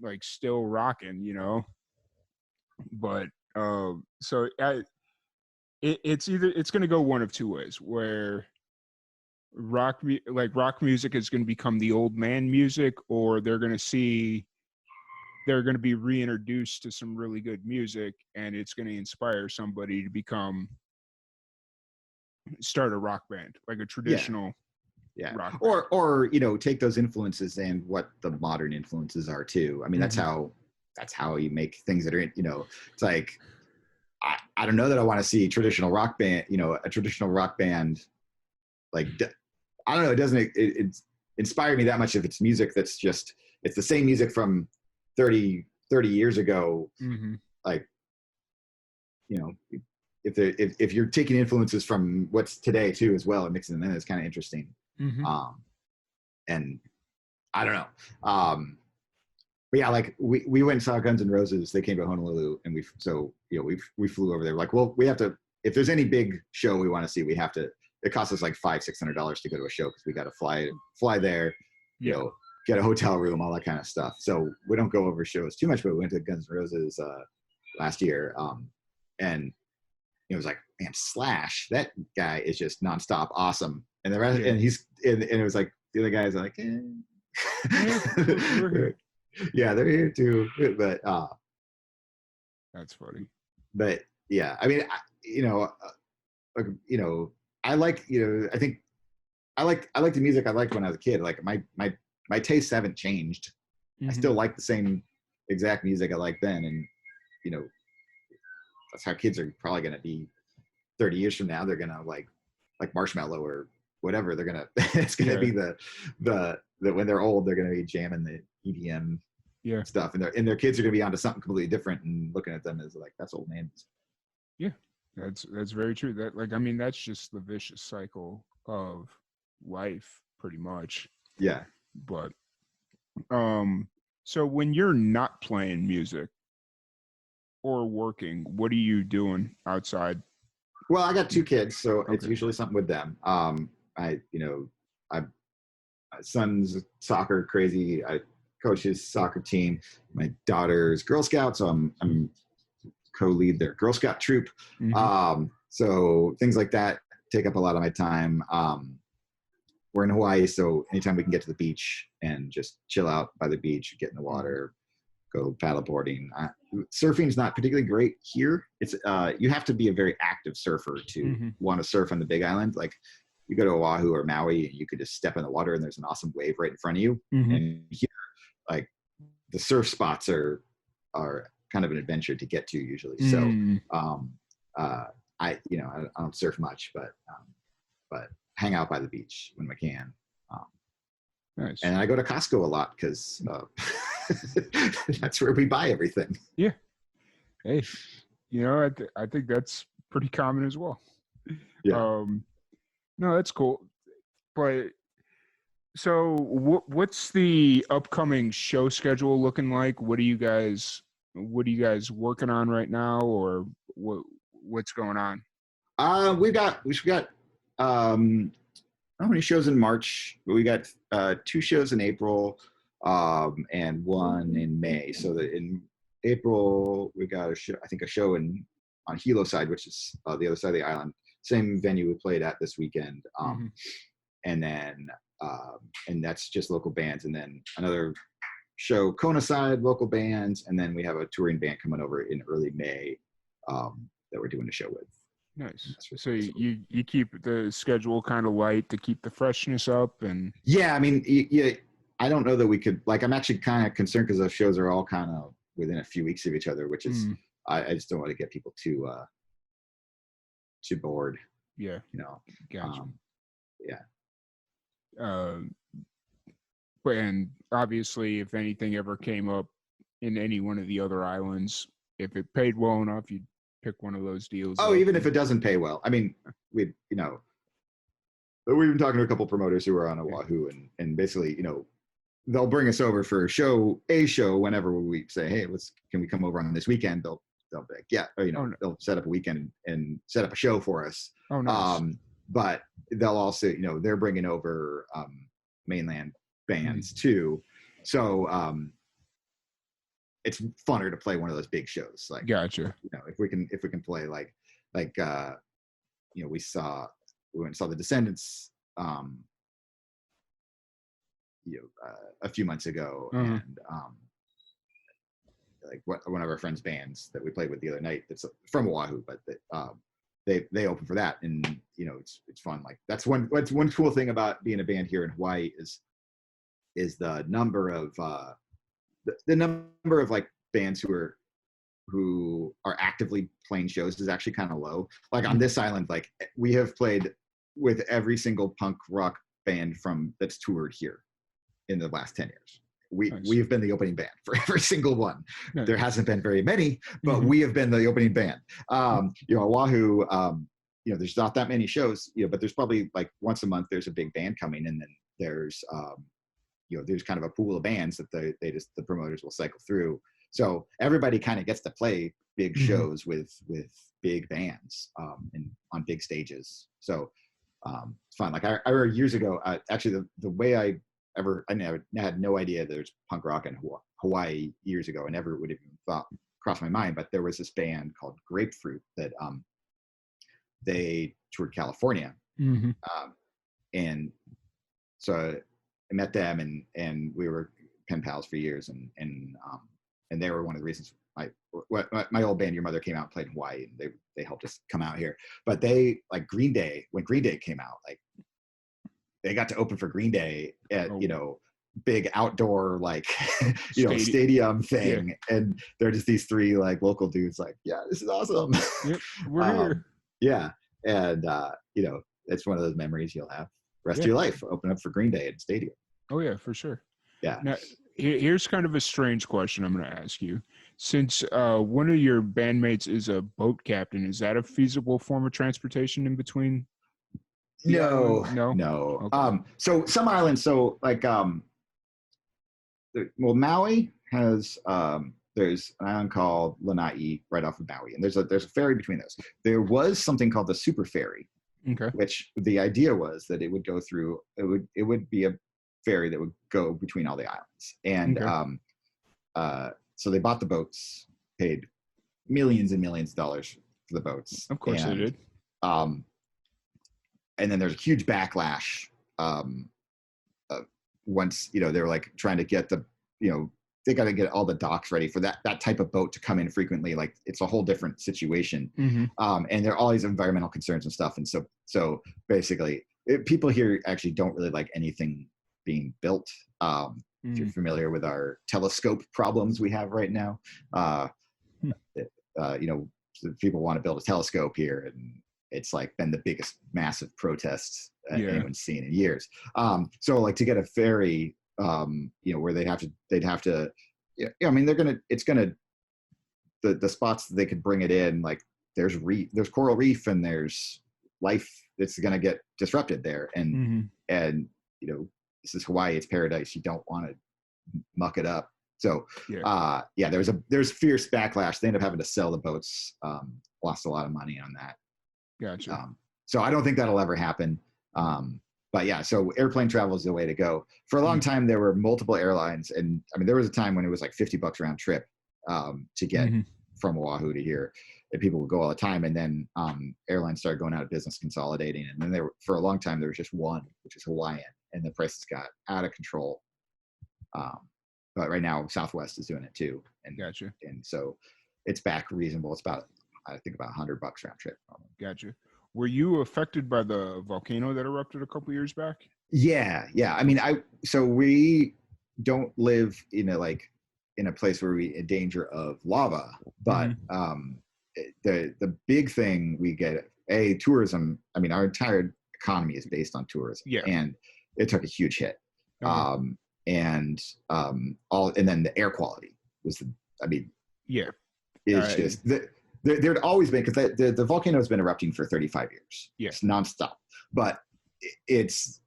like still rocking, But so it's going to go one of two ways, where rock music is going to become the old man music, or they're going to be reintroduced to some really good music, and it's going to inspire somebody to start a rock band, like a traditional rock band. Or take those influences and what the modern influences are too. I mean, that's how you make things that are, it's like, I don't know that I want to see a traditional rock band, like, I don't know, it doesn't inspire me that much if it's music that's just, it's the same music from 30 years ago. Like, if you're taking influences from what's today too as well and mixing them in, it's kind of interesting. And I don't know. But yeah, like we went and saw Guns N' Roses. They came to Honolulu, and we flew over there. Like, well, we have to, if there's any big show we want to see, we have to, it costs us like $500-$600 to go to a show, because we got to fly there, get a hotel room, all that kind of stuff. So we don't go over shows too much, but we went to Guns N' Roses last year. And it was like, man, Slash, that guy is just nonstop awesome. And the rest, and it was like, the other guys are like, we're here. Yeah, they're here too. But that's funny. But yeah, I mean, I like, I think I like the music I liked when I was a kid. Like, my tastes haven't changed. I still like the same exact music I liked then, and that's how kids are probably going to be 30 years from now. They're going to like Marshmallow or whatever. They're going to, it's going to be the when they're old, they're going to be jamming the EDM stuff, and their kids are going to be onto something completely different and looking at them as like, that's old man. Yeah, that's very true. That, like, I mean, that's just the vicious cycle of life, pretty much. Yeah. But so when you're not playing music, or working, what are you doing outside? Well, I got 2 kids, so it's Okay. usually something with them. I my son's soccer crazy. I coach his soccer team. My daughter's Girl Scout, so I'm co-lead their Girl Scout troop. Mm-hmm. So things like that take up a lot of my time. We're in Hawaii, so anytime we can get to the beach and just chill out by the beach, get in the water, go paddleboarding. Surfing's not particularly great here. It's you have to be a very active surfer to want to surf on the Big Island. Like you go to Oahu or Maui, and you could just step in the water and there's an awesome wave right in front of you. And here, like the surf spots are kind of an adventure to get to usually. So I don't surf much, but hang out by the beach when we can. Nice. And I go to Costco a lot because that's where we buy everything. Yeah. Hey, I think that's pretty common as well. Yeah. No, that's cool. But so what's the upcoming show schedule looking like? What are you guys working on right now, or what's going on? We've got how many shows in March? We got 2 shows in April, and 1 in May. So that in April we got a show on Hilo side, which is the other side of the island. Same venue we played at this weekend. And then and that's just local bands. And then another show Kona side, local bands, and then we have a touring band coming over in early May that we're doing a show with. Nice. So you keep the schedule kind of light to keep the freshness up, and yeah, I mean, I don't know that we could, like, I'm actually kind of concerned because those shows are all kind of within a few weeks of each other, which is I just don't want to get people too bored. Yeah, gotcha. But and obviously, if anything ever came up in any one of the other islands, if it paid well enough, you'd pick one of those deals. Oh, even if it doesn't pay well. I mean, we've been talking to a couple promoters who are on Oahu, and basically, they'll bring us over for a show whenever we say, hey, can we come over on this weekend? They'll be like, yeah, or, they'll set up a weekend and set up a show for us. Oh, nice. But they'll also, they're bringing over mainland bands too. So it's funner to play one of those big shows. Like, gotcha. If we can play like we went and saw the Descendants a few months ago, and like one of our friends' bands that we played with the other night that's from Oahu, but they open for that, and it's fun. Like that's one cool thing about being a band here in Hawaii is the number of the number of like bands who are actively playing shows is actually kind of low. Like on this island, like we have played with every single punk rock band that's toured here in the last 10 years. We've been the opening band for every single one. Nice. There hasn't been very many, but we have been the opening band. Oahu, there's not that many shows, but there's probably like once a month there's a big band coming, and then there's there's kind of a pool of bands that the promoters will cycle through. So everybody kind of gets to play big shows with big bands and on big stages. So it's fun. Like I remember years ago, actually the way I had no idea there's punk rock in Hawaii years ago. I never would have even crossed my mind, but there was this band called Grapefruit that they toured California. And so I met them, and we were pen pals for years, and they were one of the reasons my old band Your Mother came out and played in Hawaii, and they helped us come out here. But they, like Green Day, when Green Day came out, like they got to open for Green Day at big outdoor like stadium thing, and they're just these 3 like local dudes like, yeah, this is awesome. Yep, we're here. Yeah, and it's one of those memories you'll have rest of your life. Open up for Green Day at a stadium. Oh yeah, for sure. Yeah. Now, here's kind of a strange question I'm going to ask you. Since one of your bandmates is a boat captain, is that a feasible form of transportation in between? No. Okay. So some islands, so like Maui has there's an island called Lanai right off of Maui, and there's a ferry between those. There was something called the super ferry, Okay. which the idea was that it would go through. It would be a ferry that would go between all the islands, and so they bought the boats, paid millions and millions of dollars for the boats. Of course they did. And then there's a huge backlash once, you know, they were like trying to get the, you know, they got to get all the docks ready for that type of boat to come in frequently. Like it's a whole different situation. And there are all these environmental concerns and stuff. And so basically people here actually don't really like anything being built. If you're familiar with our telescope problems we have right now, you know, people want to build a telescope here, and it's like been the biggest massive protest anyone's seen in years. So like to get a ferry, you know, where they'd have to, yeah, I mean, the spots that they could bring it in, like there's coral reef and there's life that's going to get disrupted there. And you know, this is Hawaii, it's paradise. You don't want to muck it up. So there's fierce backlash. They end up having to sell the boats, lost a lot of money on that. Gotcha. So I don't think that'll ever happen. But yeah, so airplane travel is the way to go. For a long time, there were multiple airlines. And I mean, there was a time when it was like $50 round trip to get from Oahu to here. And people would go all the time. And then airlines started going out of business, consolidating. And then for a long time, there was just one, which is Hawaiian. And the prices got out of control. But right now, Southwest is doing it too. And gotcha. And so it's back reasonable. It's about, I think, about $100 round trip. Gotcha. Were you affected by the volcano that erupted a couple years back? Yeah. I mean, so we don't live in a place where we in danger of lava, but the big thing we get, tourism. I mean, our entire economy is based on tourism, and it took a huge hit. And then the air quality was it's just there'd always been, because the volcano has been erupting for 35 years. It's nonstop, but it's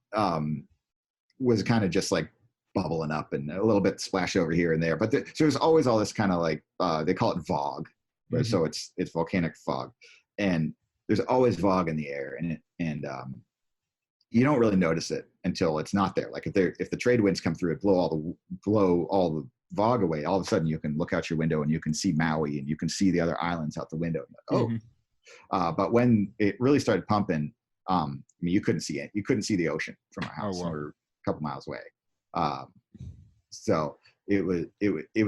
was kind of just like bubbling up and a little bit splash over here and there. But so there's always all this kind of like they call it fog, so it's volcanic fog, and there's always fog in the air, and you don't really notice it until it's not there. Like if the trade winds come through, it blow all the fog away. All of a sudden, you can look out your window and you can see Maui and you can see the other islands out the window. But when it really started pumping, I mean, you couldn't see it. You couldn't see the ocean from our house. We're a couple miles away. So it was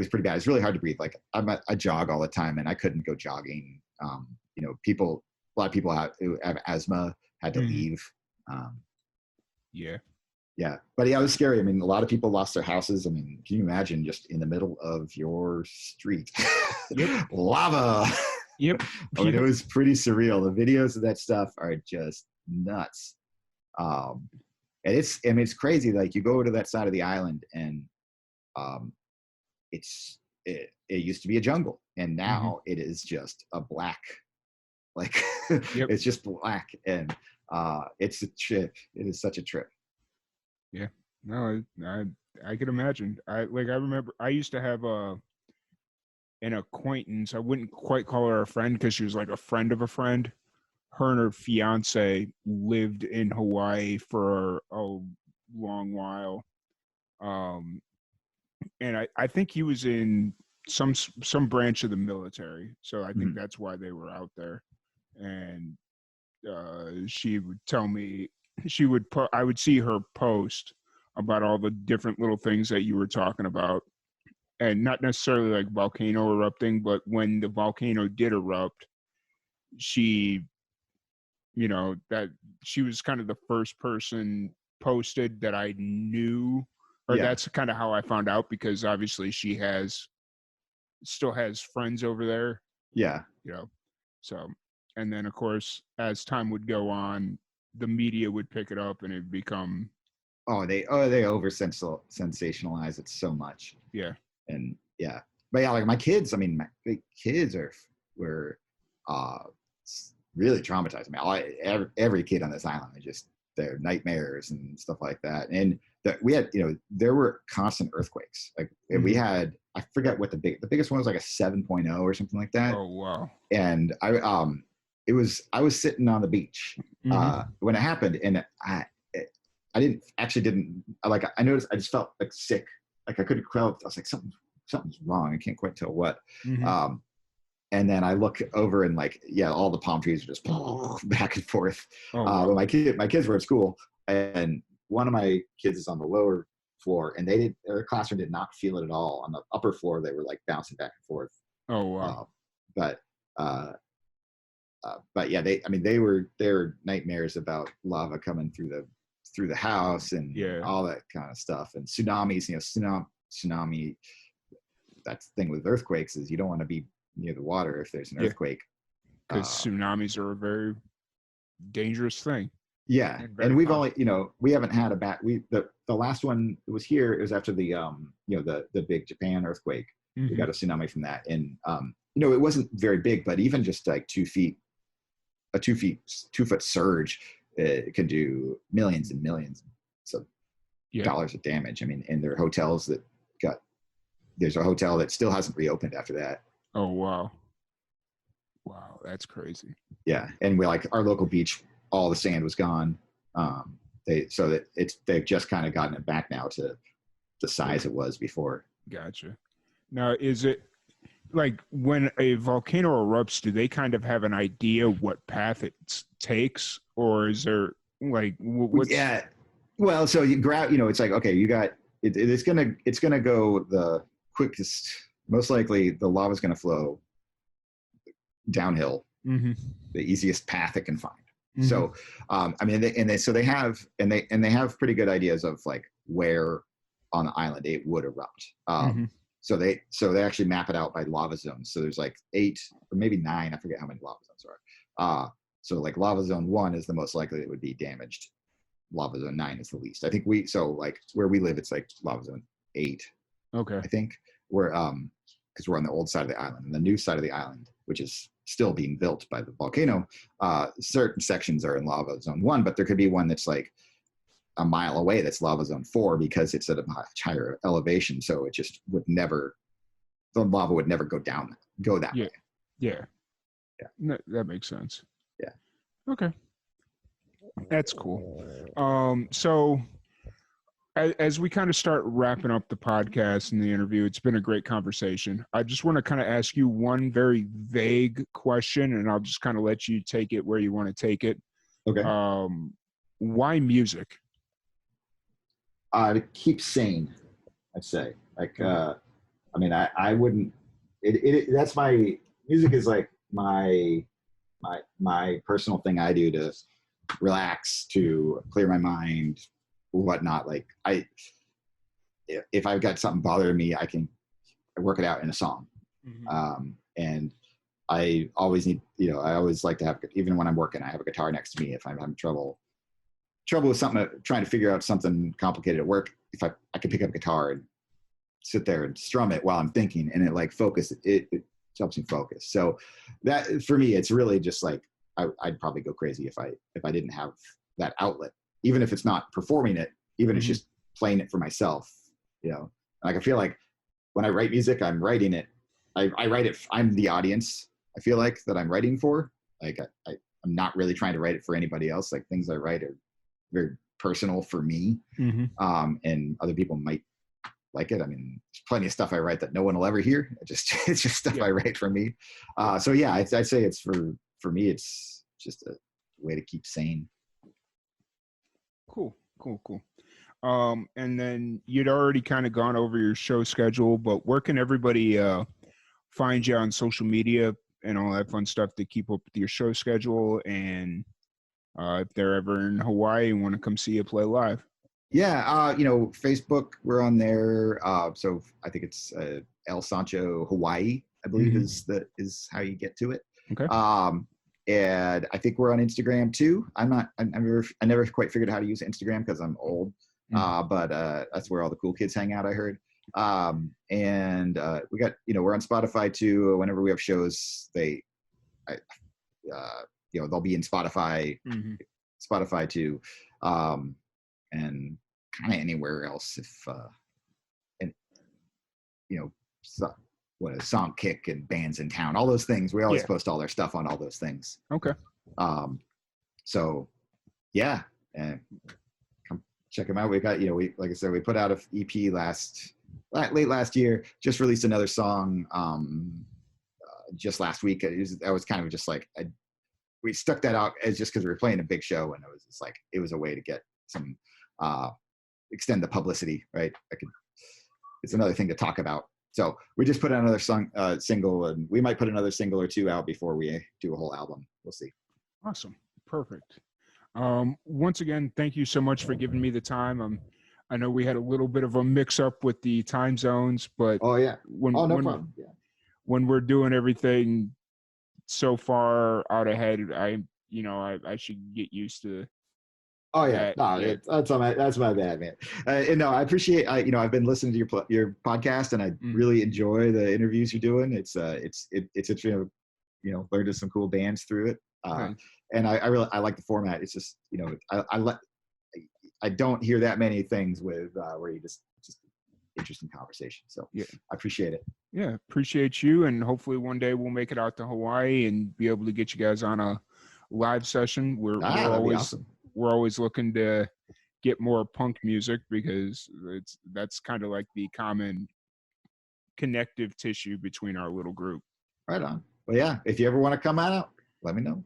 pretty bad. It's really hard to breathe. Like I jog all the time, and I couldn't go jogging. You know, a lot of people who have asthma had to leave. But it was scary. I mean, a lot of people lost their houses. I mean, can you imagine just in the middle of your street, lava? I mean, it was pretty surreal. The videos of that stuff are just nuts. And it's crazy. Like you go to that side of the island, and it used to be a jungle, and now it is just a black, like it's just black, and it's a trip. It is such a trip. Yeah, no, I could imagine. I remember I used to have an acquaintance. I wouldn't quite call her a friend because she was like a friend of a friend. Her and her fiance lived in Hawaii for a long while, and I think he was in some branch of the military. So I think that's why they were out there. And she would tell me, I would see her post about all the different little things that you were talking about, and not necessarily like volcano erupting, but when the volcano did erupt, she, you know, that she was kind of the first person posted that I knew, or that's kind of how I found out, because obviously she still has friends over there. You know, so, and then of course, as time would go on, the media would pick it up and it'd become they over sensationalize it so much. And but like my kids, I mean, my kids were really traumatized. I mean, every kid on this island, they're nightmares and stuff like that. And that we had, there were constant earthquakes. Like we had, I forget what the biggest one was, like a 7.0 or something like that. Oh, wow. And I was sitting on the beach when it happened, and I noticed I just felt like sick. Like I couldn't crawl. I was like, something's wrong. I can't quite tell what. And then I look over and all the palm trees are just back and forth. Oh, wow. My kids were at school, and one of my kids is on the lower floor, and their classroom did not feel it at all. On the upper floor, they were like bouncing back and forth. Oh, wow. But yeah, they were nightmares about lava coming through the house and all that kind of stuff, and tsunamis. Tsunami. That's the thing with earthquakes, is you don't want to be near the water if there's an earthquake, because tsunamis are a very dangerous thing. Yeah, and we've only, we haven't had the last one that was here. It was after the the big Japan earthquake. We got a tsunami from that, and it wasn't very big, but even just like 2 feet, a 2 foot surge, it can do millions and millions of dollars of damage. I mean, and there are hotels that there's a hotel that still hasn't reopened after that. Oh, wow. Wow, that's crazy. Yeah, and we our local beach, all the sand was gone. They've just kind of gotten it back now to the size it was before. Gotcha. Now, is it like when a volcano erupts, do they kind of have an idea what path it takes, or is there like what's... Yeah, well, so you grab, it's like, okay, you got it's gonna go the quickest. Most likely, the lava's gonna flow downhill, the easiest path it can find. So, they have pretty good ideas of like where on the island it would erupt. So they actually map it out by lava zones. So there's like 8 or maybe 9. I forget how many lava zones are. So like lava zone 1 is the most likely it would be damaged. Lava zone 9 is the least. I think where we live, it's like lava zone 8. Okay. I think because we're on the old side of the island, and the new side of the island, which is still being built by the volcano, certain sections are in lava zone 1, but there could be one that's like a mile away that's lava zone 4 because it's at a much higher elevation, so it just the lava would never go that way. Yeah. That makes sense. Yeah. Okay, that's cool. So as we kind of start wrapping up the podcast and the interview, it's been a great conversation. I just want to kind of ask you one very vague question, and I'll just kind of let you take it where you want to take it. Okay. Why music? To keep sane, I'd say. Like, I wouldn't. That's my music is like my personal thing I do to relax, to clear my mind, whatnot. Like if I've got something bothering me, I work it out in a song. And I always need, I always like to have, even when I'm working, I have a guitar next to me. If I'm having trouble with something, trying to figure out something complicated at work, if I could pick up a guitar and sit there and strum it while I'm thinking, and it helps me focus. So that, for me, it's really just like, I'd probably go crazy if I didn't have that outlet, even if it's not performing it, even if it's just playing it for myself, Like I feel like when I write music, I'm writing it. I write it. I'm the audience. I feel like that I'm writing for. Like I'm not really trying to write it for anybody else. Like things I write are very personal for me, and other people might like it. I mean, there's plenty of stuff I write that no one will ever hear. It's just stuff I write for me. So yeah, I'd say it's for me. It's just a way to keep sane. Cool. And then you'd already kind of gone over your show schedule, but where can everybody find you on social media and all that fun stuff to keep up with your show schedule? And if they're ever in Hawaii and want to come see you play live? Yeah, Facebook, we're on there. So I think it's El Sancho Hawaii, I believe is how you get to it. Okay. And I think we're on Instagram too. I never quite figured out how to use Instagram because I'm old. But that's where all the cool kids hang out, I heard. And we got, we're on Spotify too. Whenever we have shows, they'll be in Spotify too. And kind of anywhere else. If and you know, so, what a song kick and bands in town, all those things. We always post all their stuff on all those things. Okay. So yeah, and come check them out. We got, we, like I said, we put out a EP late last year, just released another song just last week. That was kind of just like, we stuck that out as just because we were playing a big show, and it was just like, it was a way to get some, extend the publicity, right? It's another thing to talk about. So we just put out another single, and we might put another single or two out before we do a whole album. We'll see. Awesome. Perfect. Once again, thank you so much for giving me the time. I know we had a little bit of a mix up with the time zones, but no problem. Yeah. When we're doing everything so far out ahead, I should get used to. Oh yeah, that's my bad, man. And no, I appreciate. I've been listening to your podcast, and I really enjoy the interviews you're doing. It's interesting. Learned some cool bands through it. Nice. And I really like the format. It's just, I don't hear that many things with where you just interesting conversation. So yeah, I appreciate it. Yeah, appreciate you, and hopefully one day we'll make it out to Hawaii and be able to get you guys on a live session. We're always looking to get more punk music, because that's kind of like the common connective tissue between our little group. Right on. Well, yeah, if you ever want to come out, let me know.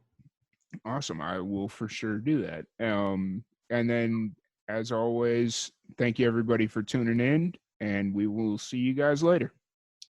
Awesome. I will for sure do that. And then, as always, thank you everybody for tuning in, and we will see you guys later.